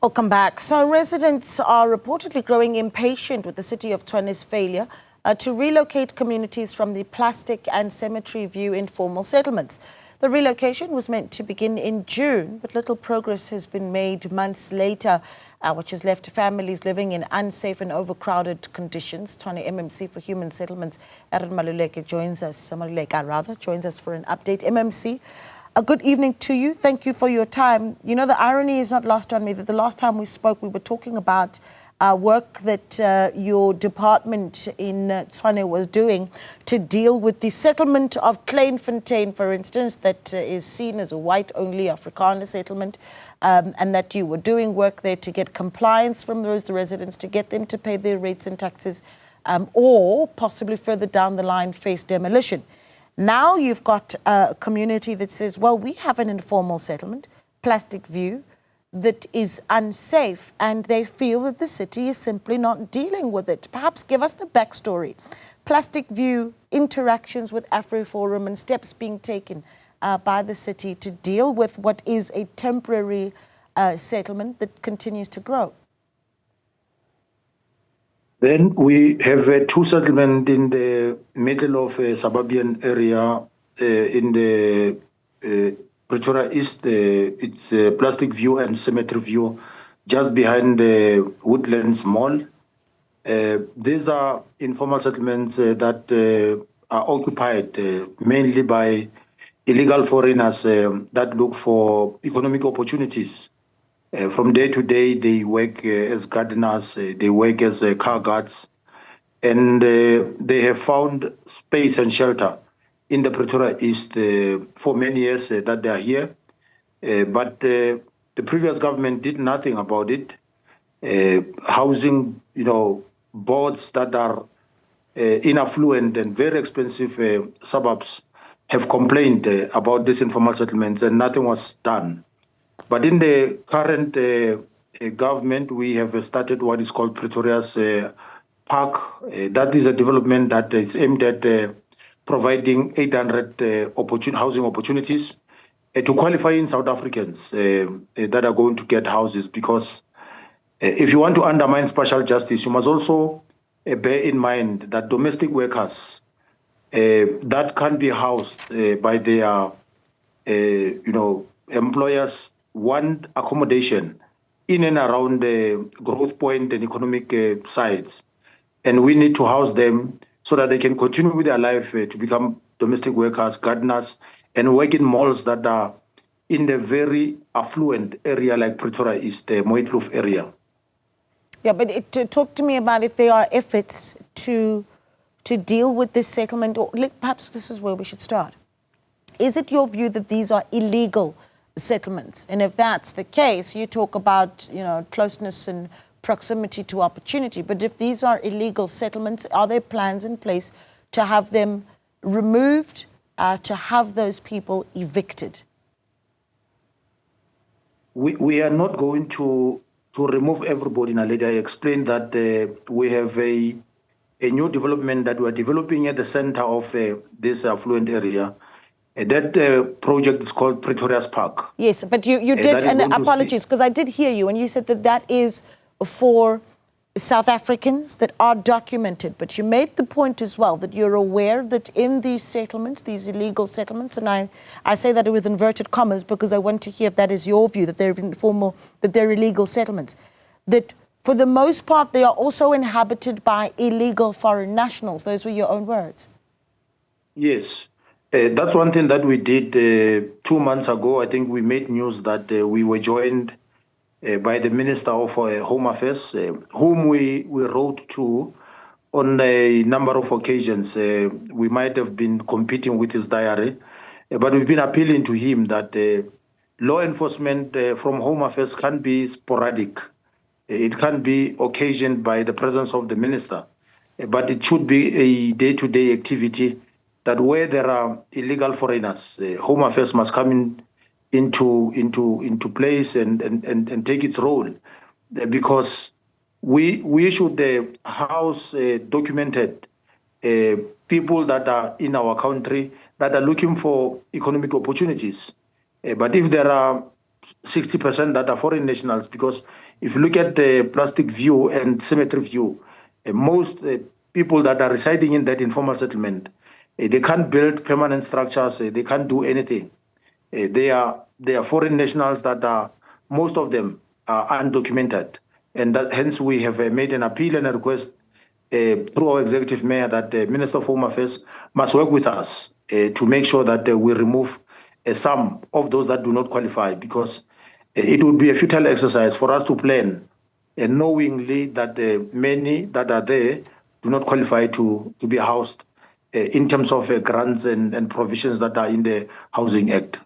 Welcome back. So residents are reportedly growing impatient with the city of Tshwane's failure to relocate communities from the Plastic and Cemetery View informal settlements. The relocation was meant to begin in June, but little progress has been made months later, which has left families living in unsafe and overcrowded conditions. Tshwane MMC for Human Settlements, Maluleka joins us for an update. MMC, a good evening to you. Thank you for your time. You know, the irony is not lost on me that the last time we spoke, we were talking about work that your department in Tshwane was doing to deal with the settlement of Kleinfontein, for instance, that is seen as a white-only Afrikaner settlement, and that you were doing work there to get compliance from the residents, to get them to pay their rates and taxes, or possibly further down the line face demolition. Now you've got a community that says, well, we have an informal settlement, Plastic View, that is unsafe, and they feel that the city is simply not dealing with it. Perhaps give us the backstory. Plastic View, interactions with AfriForum, and steps being taken by the city to deal with what is a temporary settlement that continues to grow. Then we have two settlements in the middle of a suburban area in the Pretoria East. It's Plastic View and Cemetery View, just behind the Woodlands Mall. These are informal settlements that are occupied mainly by illegal foreigners that look for economic opportunities. From day to day, they work as gardeners, they work as car guards, and they have found space and shelter in the Pretoria East for many years that they are here. But the previous government did nothing about it. Housing, boards that are in affluent and very expensive suburbs have complained about these informal settlements, and nothing was done. But in the current government, we have started what is called Pretoria's Park. That is a development that is aimed at providing 800 housing opportunities to qualifying South Africans that are going to get houses. Because if you want to undermine partial justice, you must also bear in mind that domestic workers that can be housed by their employers want accommodation in and around the growth point and economic sites. And we need to house them so that they can continue with their life to become domestic workers, gardeners, and work in malls that are in the very affluent area like Pretoria East, the Mooikloof area. Yeah, but talk to me about if there are efforts to deal with this settlement, or perhaps this is where we should start. Is it your view that these are illegal settlements? And if that's the case, you talk about, closeness and proximity to opportunity. But if these are illegal settlements, are there plans in place to have them removed, to have those people evicted? We are not going to remove everybody. Naledi, I explained that we have a new development that we're developing at the center of this affluent area. That project is called Pretoria's Park. Yes, but you did, and apologies, because I did hear you, and you said that that is for South Africans that are documented. But you made the point as well that you're aware that in these settlements, these illegal settlements, and I say that with inverted commas because I want to hear if that is your view, that they're informal, that they're illegal settlements, that for the most part, they are also inhabited by illegal foreign nationals. Those were your own words. Yes. That's one thing that we did 2 months ago. I think we made news that we were joined by the Minister of Home Affairs, whom we wrote to on a number of occasions. We might have been competing with his diary, but we've been appealing to him that law enforcement from Home Affairs can be sporadic. It can be occasioned by the presence of the minister, but it should be a day-to-day activity. That where there are illegal foreigners, Home Affairs must come into place and take its role, because we should house documented people that are in our country that are looking for economic opportunities. But if there are 60% that are foreign nationals, because if you look at the plastic view and cemetery view, most people that are residing in that informal settlement, they can't build permanent structures, they can't do anything. They are foreign nationals that are, most of them are undocumented. And that, hence we have made an appeal and a request through our executive mayor that the Minister of Home Affairs must work with us to make sure that we remove some of those that do not qualify, because it would be a futile exercise for us to plan knowingly that many that are there do not qualify to be housed in terms of grants and provisions that are in the Housing Act.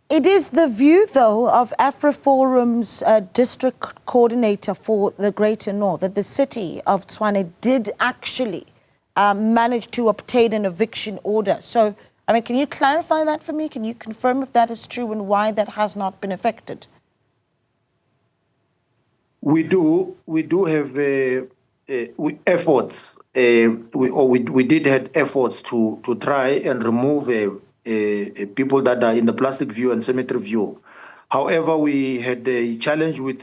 It is the view, though, of AfriForum's district coordinator for the Greater North that the city of Tshwane did actually manage to obtain an eviction order. So, I mean, can you clarify that for me? Can you confirm if that is true and why that has not been effected? We do have efforts. We did have efforts to try and remove people that are in the plastic view and cemetery view. However, we had a challenge with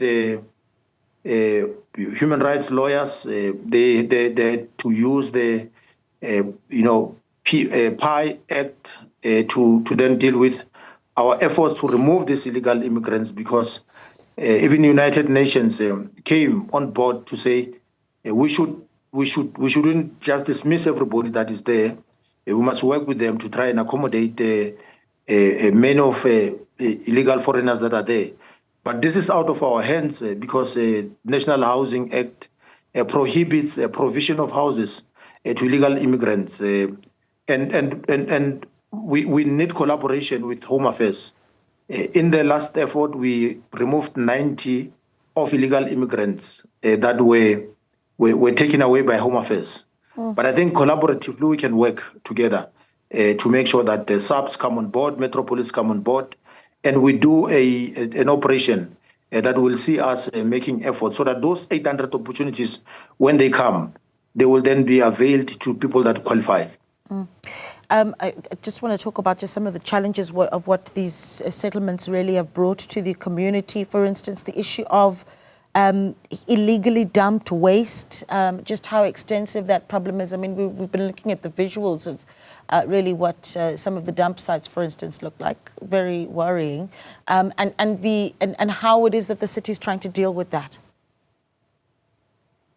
human rights lawyers. They had to use the PI Act to then deal with our efforts to remove these illegal immigrants, because even United Nations came on board to say we shouldn't just dismiss everybody that is there. We must work with them to try and accommodate many of illegal foreigners that are there. But this is out of our hands because the National Housing Act prohibits provision of houses to illegal immigrants, and we need collaboration with Home Affairs. In the last effort, we removed 90 of illegal immigrants that were taken away by Home Affairs. But I think collaboratively we can work together to make sure that the subs come on board, Metropolis come on board, and we do an operation that will see us making efforts so that those 800 opportunities, when they come, they will then be availed to people that qualify. I just want to talk about just some of the challenges of what these settlements really have brought to the community. For instance, the issue of illegally dumped waste, just how extensive that problem is. I mean, we've been looking at the visuals of really what some of the dump sites, for instance, look like. Very worrying. And how it is that the city is trying to deal with that.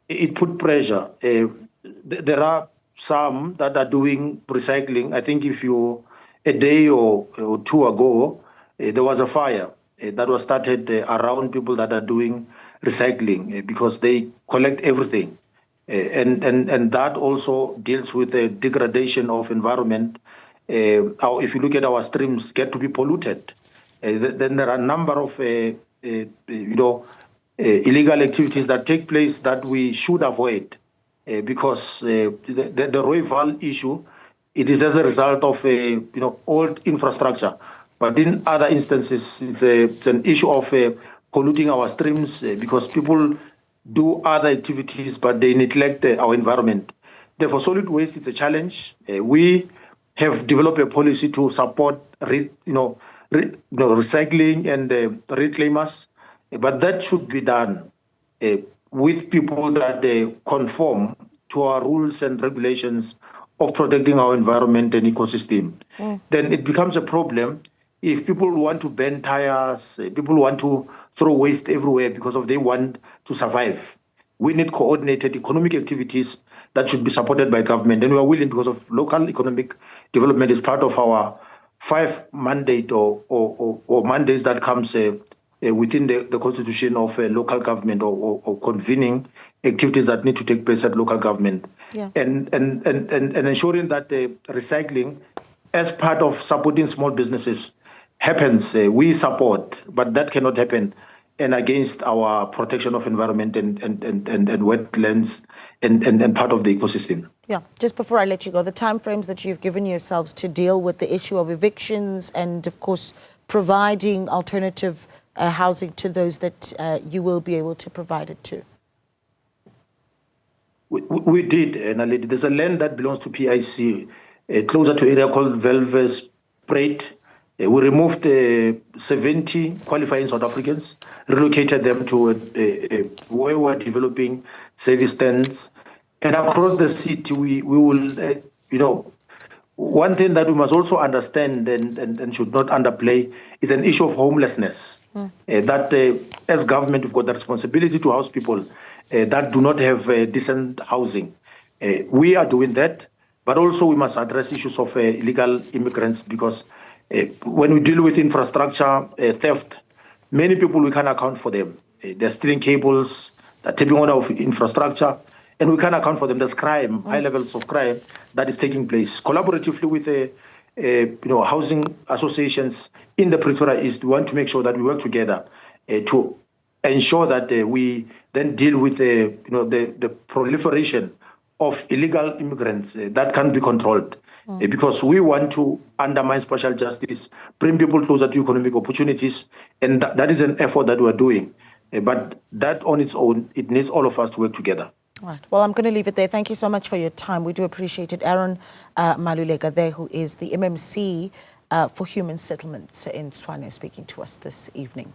It put pressure. There are some that are doing recycling. I think a day or two ago, there was a fire that was started around people that are doing recycling because they collect everything. And that also deals with the degradation of environment. If you look at our streams, get to be polluted. Then there are a number of illegal activities that take place that we should avoid. Because the Royval issue, it is as a result of old infrastructure. But in other instances, it's an issue of polluting our streams because people do other activities, but they neglect our environment. Therefore, solid waste is a challenge. We have developed a policy to support recycling and reclaimers, but that should be done with people that conform to our rules and regulations of protecting our environment and ecosystem. Then it becomes a problem if people want to burn tires, people want to throw waste everywhere because they want to survive. We need coordinated economic activities that should be supported by government, and we are willing because of local economic development is part of our 5 mandate or mandates that comes within the constitution of local government or convening activities that need to take place at local government. Yeah. And ensuring that recycling as part of supporting small businesses happens, we support, but that cannot happen and against our protection of environment and wetlands and part of the ecosystem. Yeah, just before I let you go, the timeframes that you've given yourselves to deal with the issue of evictions and, of course, providing alternative housing to those that you will be able to provide it to. We did, Naledi. There's a land that belongs to PIC, closer to an area called Velves Spruit. We removed 70 qualifying South Africans, relocated them to where we're developing service stands. And across the city, we will, one thing that we must also understand and should not underplay is an issue of homelessness. That as government, we've got the responsibility to house people that do not have decent housing. We are doing that, but also we must address issues of illegal immigrants because when we deal with infrastructure theft, many people, we can't account for them. They're stealing cables, they're tapping on our infrastructure, and we can't account for them. There's crime, high levels of crime that is taking place. Collaboratively with housing associations in the Pretoria East, we want to make sure that we work together to ensure that we then deal with the proliferation of illegal immigrants that can be controlled. Because we want to undermine social justice, bring people closer to economic opportunities, and that is an effort that we're doing. But that on its own, it needs all of us to work together. Right. Well, I'm going to leave it there. Thank you so much for your time. We do appreciate it. Aaron Maluleka there, who is the MMC for Human Settlements in Tshwane, speaking to us this evening.